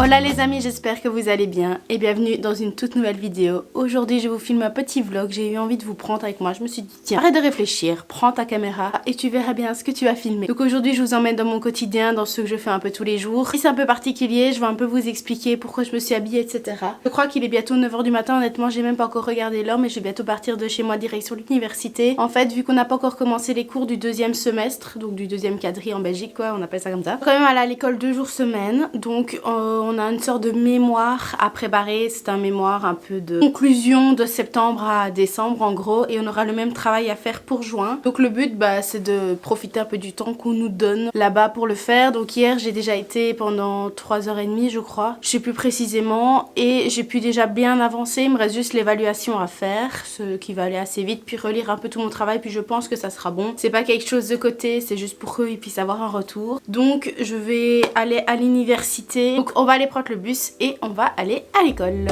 Hola les amis, j'espère que vous allez bien et bienvenue dans une toute nouvelle vidéo. Aujourd'hui je vous filme un petit vlog, j'ai eu envie de vous prendre avec moi. Je me suis dit tiens, arrête de réfléchir, prends ta caméra et tu verras bien ce que tu vas filmer. Donc aujourd'hui je vous emmène dans mon quotidien, dans ce que je fais un peu tous les jours. Si c'est un peu particulier, je vais un peu vous expliquer pourquoi je me suis habillée, etc. Je crois qu'il est bientôt 9 h du matin, honnêtement j'ai même pas encore regardé l'heure, mais je vais bientôt partir de chez moi direction l'université. En fait, vu qu'on n'a pas encore commencé les cours du deuxième semestre, donc du deuxième quadri en Belgique quoi, on appelle ça comme ça. Quand même aller à l'école 2 jours semaine, donc on a une sorte de mémoire à préparer. C'est un mémoire un peu de conclusion de septembre à décembre en gros, et on aura le même travail à faire pour juin. Donc le but c'est de profiter un peu du temps qu'on nous donne là-bas pour le faire. Donc hier j'ai déjà été pendant 3h30 je crois, je sais plus précisément, et j'ai pu déjà bien avancer. Il me reste juste l'évaluation à faire, ce qui va aller assez vite, puis relire un peu tout mon travail, puis je pense que ça sera bon. C'est pas quelque chose de côté, c'est juste pour qu'eux ils puissent avoir un retour. Donc je vais aller à l'université, donc on va aller prendre le bus et on va aller à l'école.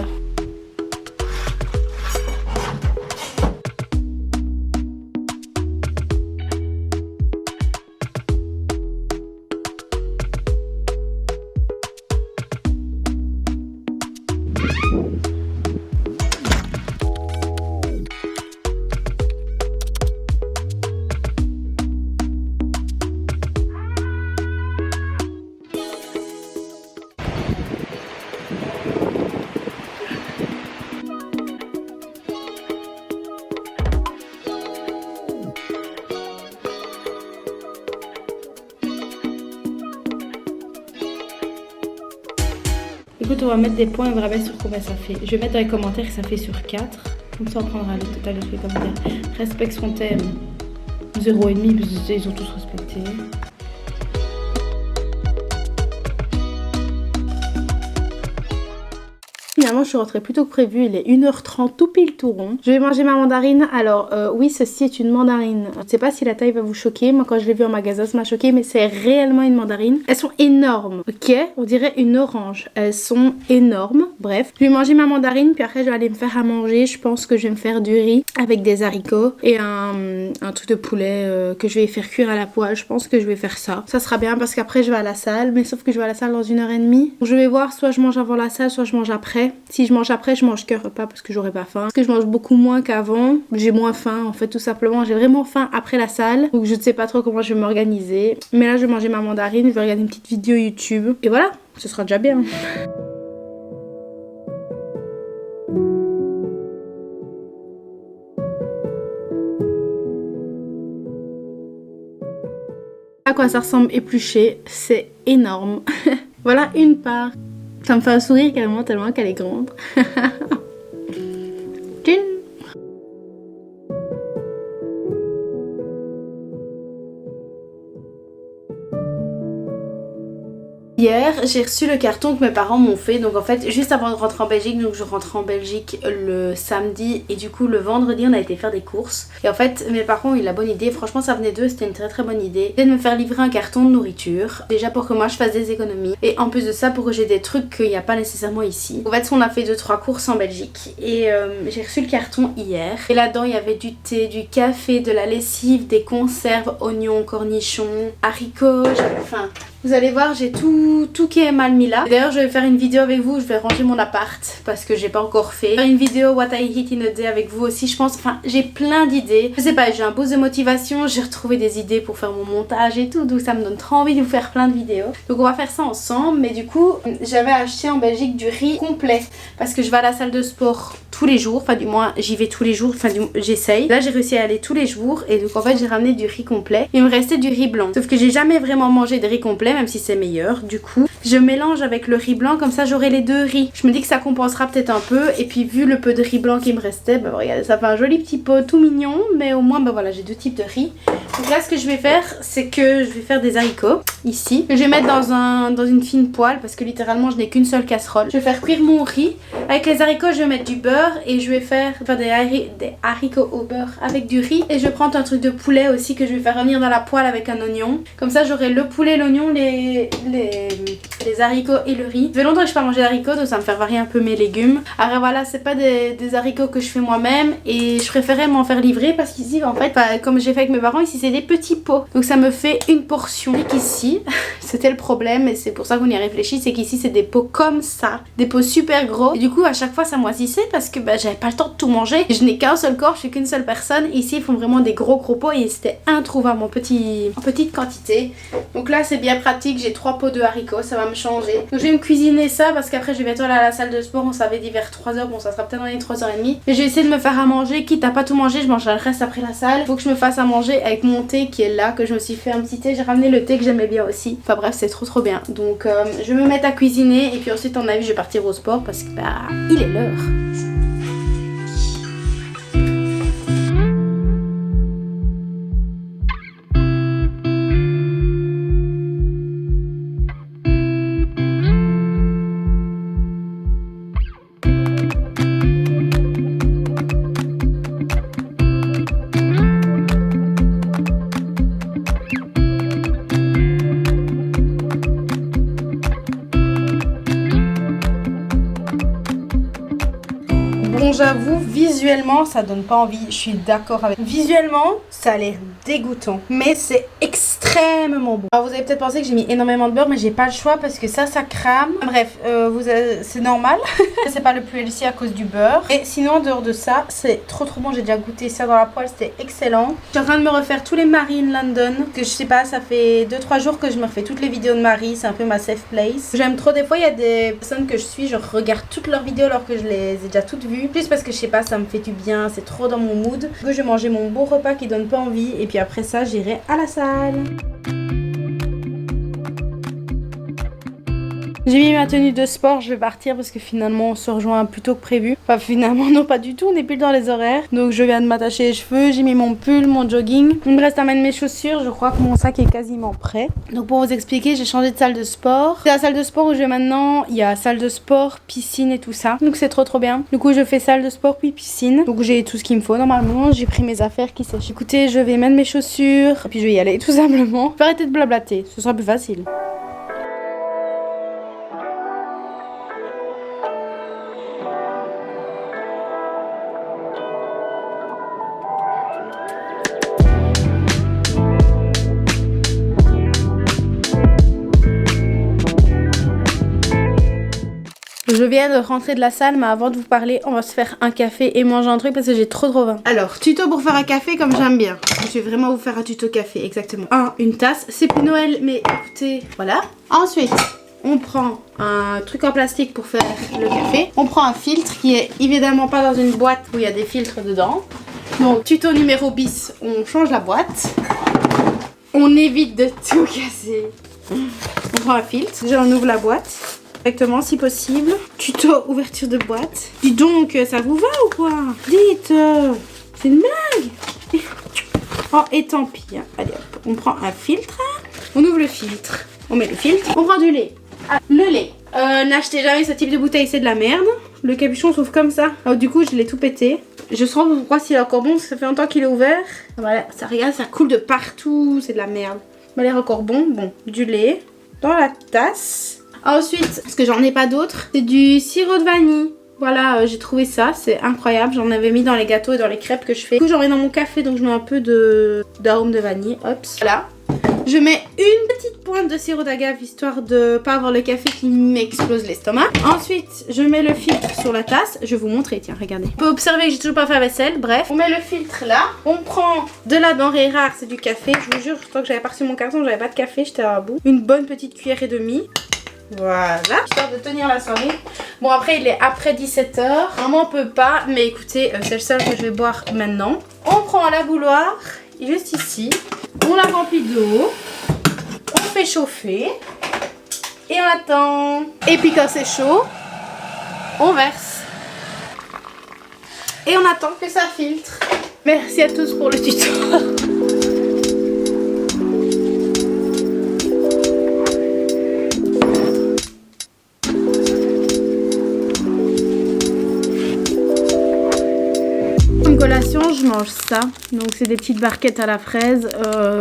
Écoute, on va mettre des points et on verra bien sur combien ça fait. Je vais mettre dans les commentaires que ça fait sur 4. Comme ça on prendra le total de tous les commentaires. Respecte son thème. 0,5 parce qu'ils ont tous respecté. Finalement je suis rentrée plus tôt que prévu, il est 1h30 tout pile tout rond. Je vais manger ma mandarine. Alors oui, ceci est une mandarine. Je ne sais pas si la taille va vous choquer, moi quand je l'ai vue en magasin ça m'a choqué, mais c'est réellement une mandarine. Elles sont énormes, ok, on dirait une orange. Elles sont énormes, bref. Je vais manger ma mandarine, puis après je vais aller me faire à manger. Je pense que je vais me faire du riz avec des haricots et un truc de poulet que je vais faire cuire à la poêle. Je pense que je vais faire ça. Ça sera bien parce qu'après je vais à la salle, mais sauf que je vais à la salle dans 1h30. Donc je vais voir, soit je mange avant la salle, soit je mange après. Si je mange après, je mange qu'un repas parce que j'aurai pas faim. Parce que je mange beaucoup moins qu'avant. J'ai moins faim en fait, tout simplement. J'ai vraiment faim après la salle. Donc je ne sais pas trop comment je vais m'organiser. Mais là, je vais manger ma mandarine. Je vais regarder une petite vidéo YouTube. Et voilà, ce sera déjà bien. À quoi ça ressemble épluché, c'est énorme. Voilà une part. Ça me fait un sourire carrément tellement qu'elle est grande. Hier, j'ai reçu le carton que mes parents m'ont fait. Donc en fait, juste avant de rentrer en Belgique, donc je rentre en Belgique le samedi et du coup le vendredi on a été faire des courses. Et en fait, mes parents ont eu la bonne idée, franchement ça venait d'eux, c'était une très bonne idée, de me faire livrer un carton de nourriture. Déjà pour que moi je fasse des économies et en plus de ça pour que j'ai des trucs qu'il n'y a pas nécessairement ici. En fait, on a fait 2-3 courses en Belgique et j'ai reçu le carton hier. Et là-dedans il y avait du thé, du café, de la lessive, des conserves, oignons, cornichons, haricots, j'avais faim. Vous allez voir, j'ai tout qui est mal mis là. D'ailleurs, je vais faire une vidéo avec vous, je vais ranger mon appart parce que j'ai pas encore fait. Faire une vidéo What I Eat in a Day avec vous aussi, je pense. Enfin, j'ai plein d'idées. Je sais pas, j'ai un boost de motivation, j'ai retrouvé des idées pour faire mon montage et tout. Donc ça me donne trop envie de vous faire plein de vidéos. Donc on va faire ça ensemble. Mais du coup, j'avais acheté en Belgique du riz complet parce que je vais à la salle de sport tous les jours. Enfin, du moins, j'y vais tous les jours. Enfin, j'essaye. Là, j'ai réussi à aller tous les jours. Et donc en fait, j'ai ramené du riz complet. Il me restait du riz blanc. Sauf que j'ai jamais vraiment mangé de riz complet, même si c'est meilleur. Du coup, je mélange avec le riz blanc, comme ça j'aurai les deux riz. Je me dis que ça compensera peut-être un peu. Et puis vu le peu de riz blanc qui me restait, regardez, ça fait un joli petit pot tout mignon. Mais au moins voilà, j'ai deux types de riz. Donc là ce que je vais faire, c'est que je vais faire des haricots ici. Que je vais mettre dans une fine poêle parce que littéralement je n'ai qu'une seule casserole. Je vais faire cuire mon riz. Avec les haricots je vais mettre du beurre. beurre et je vais faire des haricots au beurre avec du riz. Et je vais prendre un truc de poulet aussi que je vais faire revenir dans la poêle avec un oignon. Comme ça j'aurai le poulet, l'oignon, les haricots et le riz. Ça fait longtemps que je n'ai pas mangé d'haricots donc ça me fait varier un peu mes légumes. Alors voilà, c'est pas des haricots que je fais moi-même et je préférais m'en faire livrer parce qu'ici en fait, comme j'ai fait avec mes parents, ici c'est des petits pots. Donc ça me fait une portion. Et qu'ici, c'était le problème et c'est pour ça qu'on y a réfléchi, c'est qu'ici c'est des pots comme ça, des pots super gros. Et du coup à chaque fois ça moisissait parce que j'avais pas le temps de tout manger. Je n'ai qu'un seul corps, je suis qu'une seule personne. Ici ils font vraiment des gros pots et c'était introuvable en petite quantité. Donc là c'est bien pratique, j'ai 3 pots de haricots, ça va me changer. Donc je vais me cuisiner ça parce qu'après je vais bientôt aller à la salle de sport, on s'avait dit vers 3h, bon ça sera peut-être dans les 3h30. Mais je vais essayer de me faire à manger, quitte à pas tout manger, je mangerai le reste après la salle. Faut que je me fasse à manger avec mon thé qui est là, que je me suis fait un petit thé, j'ai ramené le thé que j'aimais bien aussi. Enfin bref, c'est trop bien. Donc je vais me mettre à cuisiner et puis ensuite en avis je vais partir au sport parce que il est l'heure. Bon, j'avoue, visuellement, ça donne pas envie. Je suis d'accord avec. Visuellement, ça a l'air dégoûtant. Mais c'est extrêmement bon. Alors, vous avez peut-être pensé que j'ai mis énormément de beurre, mais j'ai pas le choix parce que ça crame. Bref, c'est normal. C'est pas le plus healthy à cause du beurre. Et sinon, en dehors de ça, c'est trop bon. J'ai déjà goûté ça dans la poêle, c'était excellent. Je suis en train de me refaire tous les Marie in London. Que je sais pas, ça fait 2-3 jours que je me refais toutes les vidéos de Marie. C'est un peu ma safe place. J'aime trop. Des fois, il y a des personnes que je suis, je regarde toutes leurs vidéos alors que je les ai déjà toutes vues. Plus parce que je sais pas, ça me fait du bien, c'est trop dans mon mood. Que je vais manger mon beau repas qui donne pas envie et puis après ça j'irai à la salle. J'ai mis ma tenue de sport, je vais partir parce que finalement on se rejoint plus tôt que prévu. Enfin finalement non pas du tout, on est plus dans les horaires. Donc je viens de m'attacher les cheveux, j'ai mis mon pull, mon jogging. Il me reste à mettre mes chaussures, je crois que mon sac est quasiment prêt. Donc pour vous expliquer, j'ai changé de salle de sport. C'est la salle de sport où je vais maintenant, il y a salle de sport, piscine et tout ça. Donc c'est trop bien. Du coup je fais salle de sport puis piscine. Donc j'ai tout ce qu'il me faut normalement, j'ai pris mes affaires qui sèchent. Écoutez, je vais mettre mes chaussures et puis je vais y aller tout simplement. Je vais arrêter de blablater, ce sera plus facile. Je viens de rentrer de la salle, mais avant de vous parler, on va se faire un café et manger un truc parce que j'ai trop faim. Alors, tuto pour faire un café comme j'aime bien. Je vais vraiment vous faire un tuto café, exactement. Une tasse. C'est plus Noël, mais écoutez, voilà. Ensuite, on prend un truc en plastique pour faire le café. On prend un filtre qui est évidemment pas dans une boîte où il y a des filtres dedans. Donc, tuto numéro bis, on change la boîte. On évite de tout casser. On prend un filtre. Déjà, on ouvre la boîte. Directement si possible. Tuto ouverture de boîte. Dis donc, ça vous va ou quoi? Dites, c'est une blague. Oh, et tant pis. Hein. Allez hop, on prend un filtre. On ouvre le filtre. On met le filtre. On prend du lait. Ah, le lait. N'achetez jamais ce type de bouteille, c'est de la merde. Le capuchon s'ouvre comme ça. Alors, du coup, je l'ai tout pété. Je sens pourquoi s'il est encore bon, ça fait longtemps qu'il est ouvert. Voilà, ça regarde, ça coule de partout. C'est de la merde. Il a l'air encore bon. Bon, du lait dans la tasse. Ensuite, parce que j'en ai pas d'autres, c'est du sirop de vanille. Voilà, j'ai trouvé ça, c'est incroyable. J'en avais mis dans les gâteaux et dans les crêpes que je fais. Du coup, j'en mets dans mon café, donc je mets un peu d'arôme de vanille. Hop, voilà. Je mets une petite pointe de sirop d'agave histoire de pas avoir le café qui m'explose l'estomac. Ensuite, je mets le filtre sur la tasse. Je vais vous montrer, tiens, regardez. Vous pouvez observer que j'ai toujours pas fait la vaisselle. Bref, on met le filtre là. On prend de la denrée rare, c'est du café. Je vous jure, tant que j'avais pas reçu mon carton, j'avais pas de café, j'étais à bout. Une bonne petite cuillère et demie. Voilà, histoire de tenir la soirée. Bon, après il est après 17h. Vraiment on peut pas, mais écoutez, c'est le seul que je vais boire maintenant. On prend la bouilloire, juste ici. On la remplit d'eau. On fait chauffer. Et on attend. Et puis quand c'est chaud, on verse. Et on attend que ça filtre. Merci à tous pour le tuto. ça. Donc c'est des petites barquettes à la fraise.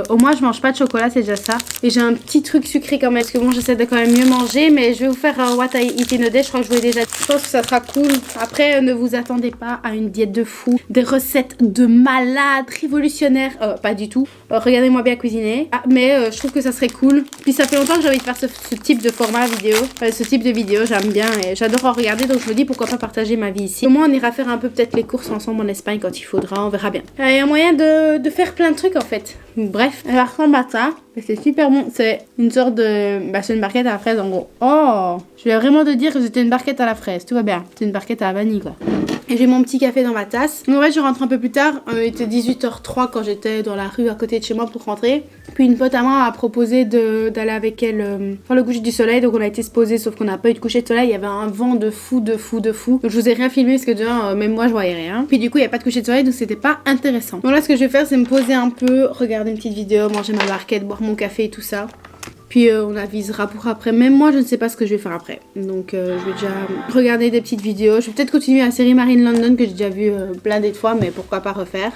Au moins je mange pas de chocolat, c'est déjà ça. Et j'ai un petit truc sucré quand même, parce que bon, j'essaie de quand même mieux manger. Mais je vais vous faire un what I eat in a day. Je crois que je vous l'ai déjà dit. Je pense que ça sera cool. Après, ne vous attendez pas à une diète de fou, des recettes de malades, révolutionnaires. Pas du tout. Regardez-moi bien cuisiner. Ah, mais je trouve que ça serait cool. Puis ça fait longtemps que j'ai envie de faire ce type de format vidéo. Ce type de vidéo, j'aime bien et j'adore en regarder. Donc je me dis pourquoi pas partager ma vie ici. Au moins on ira faire un peu peut-être les courses ensemble en Espagne quand il faudra. On verra bien. Il y a moyen de faire plein de trucs en fait. Bref, elle ressemble à ça. C'est super bon. C'est une sorte de... Bah c'est une barquette à la fraise en gros. Oh, je viens vraiment de dire que c'était une barquette à la fraise. Tout va bien. C'est une barquette à la vanille quoi. Et j'ai mon petit café dans ma tasse. En vrai, je rentre un peu plus tard. Il était 18h03 quand j'étais dans la rue à côté de chez moi pour rentrer. Puis une pote à moi a proposé d'aller avec elle faire le coucher du soleil. Donc on a été se poser, sauf qu'on n'a pas eu de coucher de soleil. Il y avait un vent de fou. Donc je vous ai rien filmé parce que déjà, même moi je voyais rien. Puis du coup, il n'y a pas de coucher de soleil, donc c'était pas intéressant. Donc là, ce que je vais faire, c'est me poser un peu, regarder une petite vidéo, manger ma barquette, boire mon café et tout ça. Puis on avisera pour après. Même moi, je ne sais pas ce que je vais faire après. Donc je vais déjà regarder des petites vidéos. Je vais peut-être continuer la série Marine London que j'ai déjà vue plein de fois, mais pourquoi pas refaire.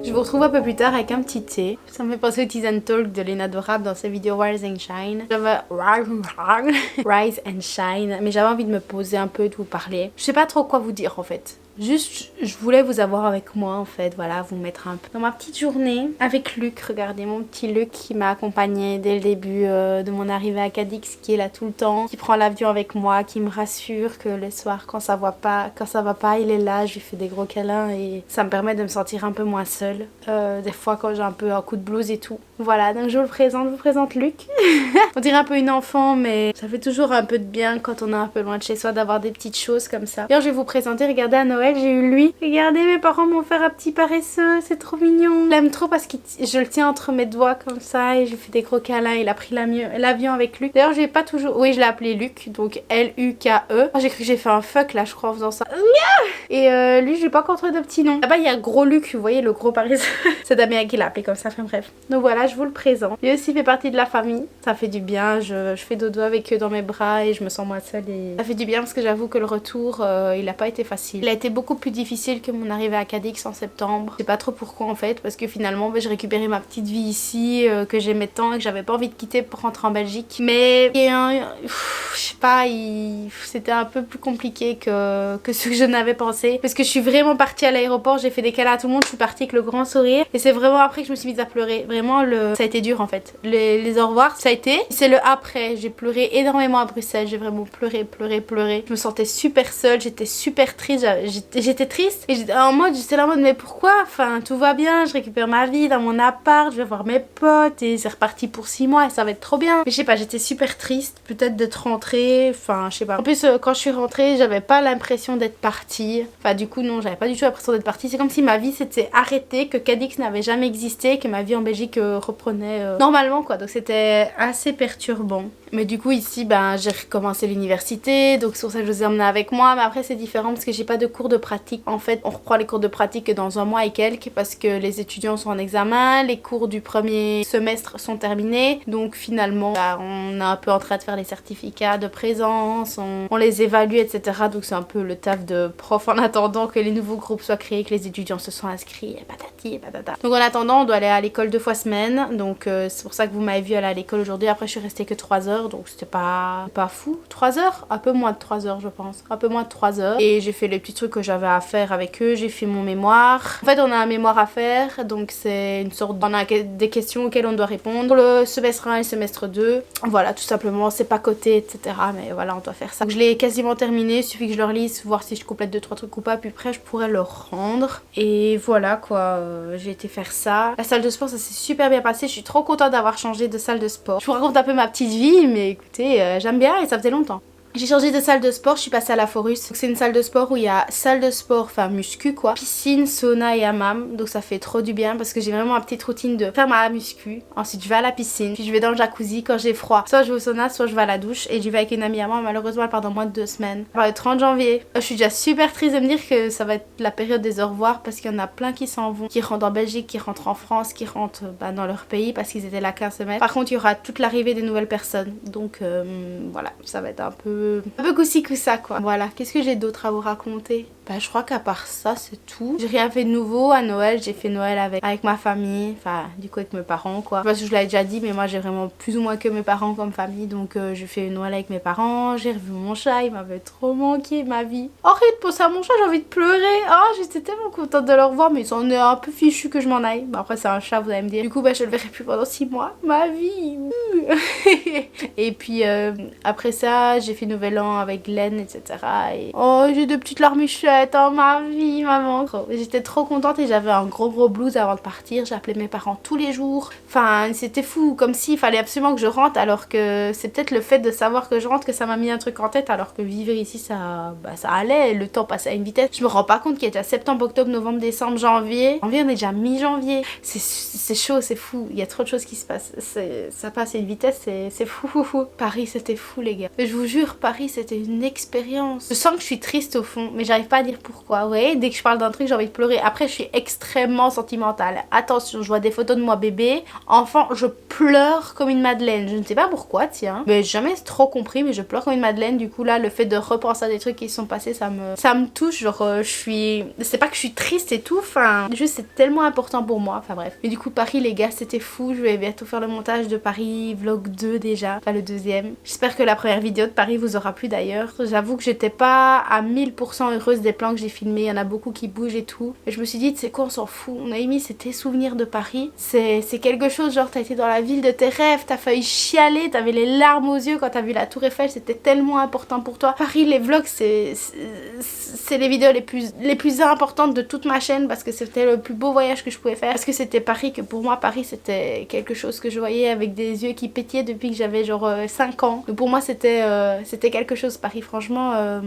Je vous retrouve un peu plus tard avec un petit thé. Ça me fait penser au Tease and Talk de Lena Dorab dans ses vidéos Rise and Shine. Rise and Shine. Mais j'avais envie de me poser un peu, de vous parler. Je sais pas trop quoi vous dire en fait. Juste, je voulais vous avoir avec moi en fait, voilà, vous mettre un peu dans ma petite journée avec Luc. Regardez mon petit Luc qui m'a accompagnée dès le début de mon arrivée à Cadix, qui est là tout le temps, qui prend l'avion avec moi, qui me rassure que le soir quand ça va pas, il est là, je lui fais des gros câlins et ça me permet de me sentir un peu moins seule. Des fois quand j'ai un peu un coup de blues et tout. Voilà, donc je vous présente Luc. On dirait un peu une enfant, mais ça fait toujours un peu de bien quand on est un peu loin de chez soi d'avoir des petites choses comme ça. D'ailleurs, je vais vous présenter, regardez à Noël, j'ai eu lui. Regardez, mes parents m'ont fait un petit paresseux, c'est trop mignon. Je l'aime trop parce que je le tiens entre mes doigts comme ça et je lui fais des gros câlins. Il a pris l'avion avec Luc. D'ailleurs, j'ai pas toujours... Oui, je l'ai appelé Luc, donc L-U-K-E. Oh, j'ai cru que j'ai fait un fuck là, je crois, en faisant ça. Et lui, je lui ai pas encore trouvé de petit nom. Là-bas, il y a gros Luc, vous voyez, le gros paresseux. C'est Damien qui l'a appelé comme ça, enfin bref. Donc voilà, je vous le présente. Lui aussi fait partie de la famille. Ça fait du bien, je fais dodo avec eux dans mes bras et je me sens moins seule. Et ça fait du bien parce que j'avoue que le retour, il a pas été facile. Il a été beaucoup plus difficile que mon arrivée à Cadix en septembre. Je sais pas trop pourquoi en fait, parce que finalement, j'ai récupéré ma petite vie ici, que j'aimais tant et que j'avais pas envie de quitter pour rentrer en Belgique. Mais je sais pas, c'était un peu plus compliqué que ce que je n'avais pensé. Parce que je suis vraiment partie à l'aéroport, j'ai fait des câlins à tout le monde, je suis partie avec le grand sourire. Et c'est vraiment après que je me suis mise à pleurer. Vraiment, ça a été dur en fait. Les au revoir, ça a été. C'est le après. J'ai pleuré énormément à Bruxelles. J'ai vraiment pleuré. Je me sentais super seule, j'étais super triste. J'étais triste. Et j'étais là en mode, mais pourquoi? Enfin, tout va bien, je récupère ma vie dans mon appart, je vais voir mes potes et c'est reparti pour 6 mois et ça va être trop bien. Mais je sais pas, j'étais super triste, peut-être d'être rentrée. Enfin, je sais pas. En plus, quand je suis rentrée, j'avais pas l'impression d'être partie. Enfin, du coup, non, j'avais pas du tout l'impression d'être partie. C'est comme si ma vie s'était arrêtée, que Cadix n'avait jamais existé, que ma vie en Belgique reprenait normalement quoi. Donc c'était assez perturbant. Mais du coup ici j'ai recommencé l'université, donc c'est pour ça que je vous ai emmené avec moi. Mais après c'est différent parce que j'ai pas de cours de pratique. En fait on reprend les cours de pratique que dans un mois et quelques parce que les étudiants sont en examen, les cours du premier semestre sont terminés. Donc finalement on est un peu en train de faire les certificats de présence, on les évalue etc. Donc c'est un peu le taf de prof en attendant que les nouveaux groupes soient créés, que les étudiants se soient inscrits et patati et patata. Donc en attendant on doit aller à l'école 2 fois semaine. Donc c'est pour ça que vous m'avez vu aller à l'école aujourd'hui. Après je suis restée que 3 heures. Donc c'était pas fou. 3 heures? Un peu moins de 3 heures je pense. Un peu moins de 3 heures. Et j'ai fait les petits trucs que j'avais à faire avec eux. J'ai fait mon mémoire. En fait on a un mémoire à faire. Donc c'est une sorte... On a des questions auxquelles on doit répondre. Pour le semestre 1 et le semestre 2. Voilà tout simplement. C'est pas coté etc. Mais voilà on doit faire ça. Donc je l'ai quasiment terminé. Il suffit que je le relise. Voir si je complète 2-3 trucs ou pas. Puis après je pourrais le rendre. Et voilà quoi. J'ai été faire ça. La salle de sport ça s'est super bien passé. Je suis trop contente d'avoir changé de salle de sport. Je vous raconte un peu ma petite vie. Mais écoutez, j'aime bien et ça faisait longtemps. J'ai changé de salle de sport, je suis passée à la Forus. C'est une salle de sport où il y a salle de sport, enfin muscu quoi, piscine, sauna et hammam. Donc ça fait trop du bien parce que j'ai vraiment ma petite routine de faire ma muscu. Ensuite je vais à la piscine, puis je vais dans le jacuzzi quand j'ai froid. Soit je vais au sauna, soit je vais à la douche. Et j'y vais avec une amie à moi, malheureusement elle part dans moins de 2 semaines. Alors, le 30 janvier, je suis déjà super triste de me dire que ça va être la période des au revoir parce qu'il y en a plein qui s'en vont, qui rentrent en Belgique, qui rentrent en France, qui rentrent dans leur pays parce qu'ils étaient là 15 semaines. Par contre il y aura toute l'arrivée des nouvelles personnes. Donc voilà, ça va être un peu coussi coussa quoi. Voilà, qu'est-ce que j'ai d'autre à vous raconter? Bah je crois qu'à part ça c'est tout. J'ai rien fait de nouveau à Noël, j'ai fait Noël avec ma famille, enfin du coup avec mes parents quoi. Parce que je l'avais déjà dit mais moi j'ai vraiment plus ou moins que mes parents comme famille donc j'ai fait Noël avec mes parents, j'ai revu mon chat, il m'avait trop manqué ma vie. Arrête de penser à mon chat, j'ai envie de pleurer. Oh j'étais tellement contente de le revoir mais il s'en est un peu fichu que je m'en aille. Bah après c'est un chat vous allez me dire. Du coup bah je le verrai plus pendant 6 mois. Ma vie. Et puis après ça j'ai fait Nouvel An avec Glenn etc. Et... oh j'ai 2 petites larmichettes. Oh ma vie maman. J'étais trop contente et j'avais un gros blues avant de partir. J'appelais mes parents tous les jours. Enfin c'était fou comme s'il fallait absolument que je rentre alors que c'est peut-être le fait de savoir que je rentre que ça m'a mis un truc en tête alors que vivre ici ça allait. Le temps passait à une vitesse. Je me rends pas compte qu'il y a déjà septembre, octobre, novembre, décembre, janvier. Janvier on est déjà mi-janvier. C'est chaud, c'est fou. Il y a trop de choses qui se passent. Ça passe à une vitesse, c'est fou. Paris c'était fou les gars. Je vous jure Paris c'était une expérience. Je sens que je suis triste au fond mais j'arrive pas à dire pourquoi. Ouais, dès que je parle d'un truc j'ai envie de pleurer. Après je suis extrêmement sentimentale. Attention, je vois des photos de moi bébé, enfant, je pleure comme une madeleine. Je ne sais pas pourquoi tiens. Mais j'ai jamais trop compris mais je pleure comme une madeleine. Du coup là le fait de repenser à des trucs qui se sont passés ça me touche. Genre je suis... c'est pas que je suis triste et tout. Enfin juste c'est tellement important pour moi. Enfin bref. Mais du coup Paris les gars c'était fou. Je vais bientôt faire le montage de Paris vlog 2 déjà. Enfin le deuxième. J'espère que la première vidéo de Paris vous aura plu d'ailleurs. J'avoue que j'étais pas à 1000% heureuse des plans que j'ai filmés. Il y en a beaucoup qui bougent et tout. Et je me suis dit c'est quoi on s'en fout. On a mis c'était souvenirs de Paris. C'est quelque chose genre t'as été dans la ville de tes rêves. T'as failli chialer. T'avais les larmes aux yeux quand t'as vu la Tour Eiffel. C'était tellement important pour toi. Paris les vlogs c'est les vidéos les plus importantes de toute ma chaîne parce que c'était le plus beau voyage que je pouvais faire. Parce que c'était Paris que pour moi Paris c'était quelque chose que je voyais avec des yeux qui pétillaient depuis que j'avais genre 5 ans. Donc pour moi c'était quelque chose Paris franchement.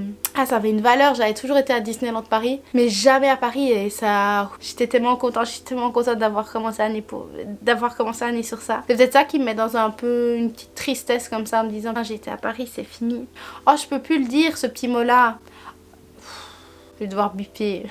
Ça avait une valeur. J'avais toujours été à Disneyland Paris mais jamais à Paris et ça j'étais tellement contente. Je suis tellement contente d'avoir commencé l'année sur ça. C'est peut-être ça qui me met dans un peu une petite tristesse comme ça en me disant j'ai été à Paris c'est fini. Oh je peux plus le dire ce petit mot là. Je vais devoir biper.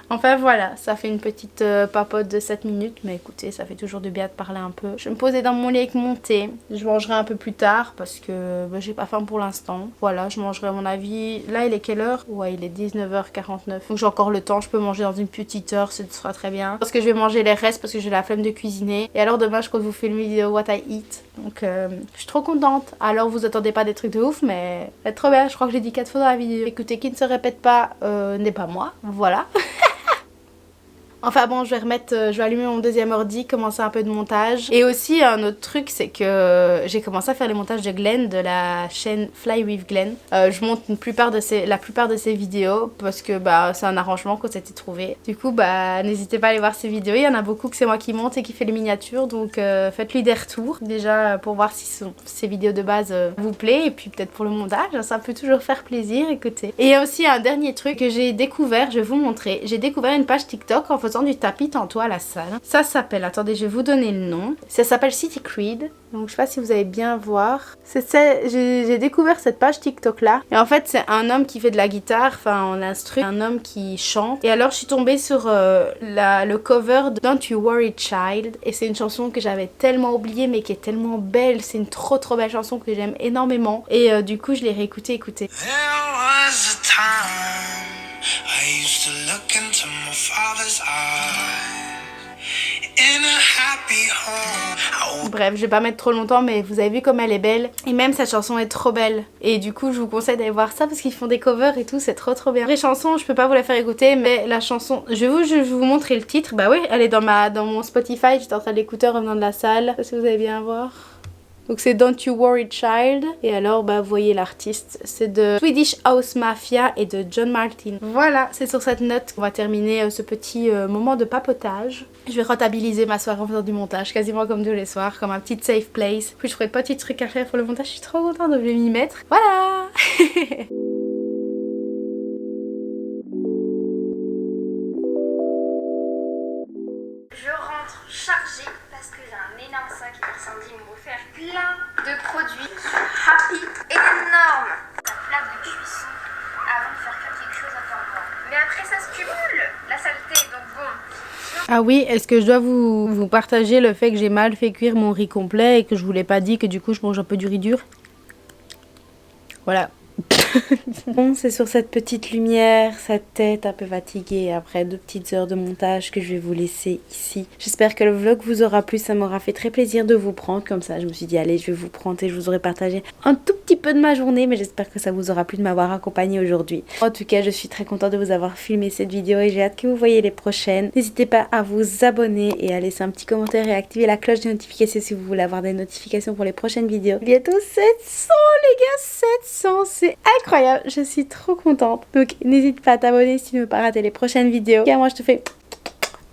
Enfin voilà, ça fait une petite papote de 7 minutes. Mais écoutez, ça fait toujours du bien de parler un peu. Je vais me poser dans mon lit avec mon thé. Je mangerai un peu plus tard parce que j'ai pas faim pour l'instant. Voilà, je mangerai à mon avis. Là, il est quelle heure? Ouais, il est 19h49. Donc j'ai encore le temps. Je peux manger dans une petite heure. Ce sera très bien. Parce que je vais manger les restes parce que j'ai la flemme de cuisiner. Et alors demain, je compte vous filmer une vidéo What I Eat. Donc je suis trop contente. Alors vous attendez pas des trucs de ouf, mais c'est trop bien. Je crois que j'ai dit 4 fois dans la vidéo. Écoutez, qui ne se répète pas n'est pas moi, voilà. Enfin bon, je vais allumer mon deuxième ordi, commencer un peu de montage. Et aussi un autre truc, c'est que j'ai commencé à faire les montages de Glenn, de la chaîne Fly with Glenn. Je monte la plupart de ses vidéos parce que c'est un arrangement qu'on s'était trouvé. Du coup n'hésitez pas à aller voir ses vidéos, il y en a beaucoup que c'est moi qui monte et qui fait les miniatures. Donc faites-lui des retours déjà pour voir si ses vidéos de base vous plaît. Et puis peut-être pour le montage, ça peut toujours faire plaisir, écoutez. Et il y a aussi un dernier truc que j'ai découvert, je vais vous montrer. J'ai découvert une page TikTok en faisant du tapis tantôt à la salle. Ça s'appelle, attendez je vais vous donner le nom. Ça s'appelle City Creed. Donc je sais pas si vous allez bien voir. J'ai découvert cette page TikTok là. Et en fait c'est un homme qui fait de la guitare, enfin en instru, un homme qui chante. Et alors je suis tombée sur le cover de Don't You Worry Child. Et c'est une chanson que j'avais tellement oubliée mais qui est tellement belle. C'est une trop belle chanson que j'aime énormément. Et du coup je l'ai réécoutée, écoutez. I used to look into my father's eyes in a happy home. Bref, je vais pas mettre trop longtemps mais vous avez vu comme elle est belle. Et même cette chanson est trop belle. Et du coup je vous conseille d'aller voir ça parce qu'ils font des covers et tout, c'est trop bien. Les chansons je peux pas vous la faire écouter mais la chanson, je vais vous montrer le titre. Bah oui, elle est dans mon Spotify, j'étais en train de l'écouter en revenant de la salle. Si vous allez bien voir. Donc c'est Don't You Worry Child. Et alors bah vous voyez l'artiste, c'est de Swedish House Mafia et de John Martin. Voilà, c'est sur cette note qu'on va terminer ce petit moment de papotage. Je vais rentabiliser ma soirée en faisant du montage, quasiment comme tous les soirs, comme un petit safe place. Puis je ferai pas de petits trucs à faire pour le montage, je suis trop contente de m'y mettre. Voilà. Je rentre chargée parce que j'ai un énorme sac et Sandy m'ont offert plein de produits. Je suis happy, énorme. La flamme de cuisson avant de faire quelque chose à temps mort. Mais après ça se cumule, la saleté, donc bon. Ah oui, est-ce que je dois vous partager le fait que j'ai mal fait cuire mon riz complet et que je vous l'ai pas dit, que du coup je mange un peu du riz dur? Voilà. Bon, c'est sur cette petite lumière, cette tête un peu fatiguée après 2 petites heures de montage que je vais vous laisser ici. J'espère que le vlog vous aura plu, ça m'aura fait très plaisir de vous prendre comme ça. Je me suis dit allez, je vais vous prendre et je vous aurai partagé un tout petit peu de ma journée, mais j'espère que ça vous aura plu de m'avoir accompagné aujourd'hui. En tout cas, je suis très contente de vous avoir filmé cette vidéo et j'ai hâte que vous voyez les prochaines. N'hésitez pas à vous abonner et à laisser un petit commentaire et à activer la cloche de notification si vous voulez avoir des notifications pour les prochaines vidéos. Bientôt 700 les gars, 700, c'est incroyable, je suis trop contente. Donc n'hésite pas à t'abonner si tu ne veux pas rater les prochaines vidéos. Et moi je te fais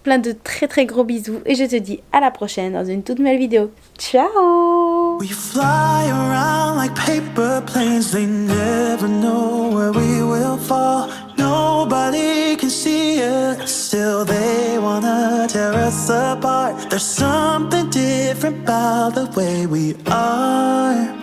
plein de très gros bisous et je te dis à la prochaine dans une toute nouvelle vidéo. Ciao. We fly around like paper planes, they never know where we will fall. Nobody can see us, still they wanna tear us apart. There's something different about the way we are.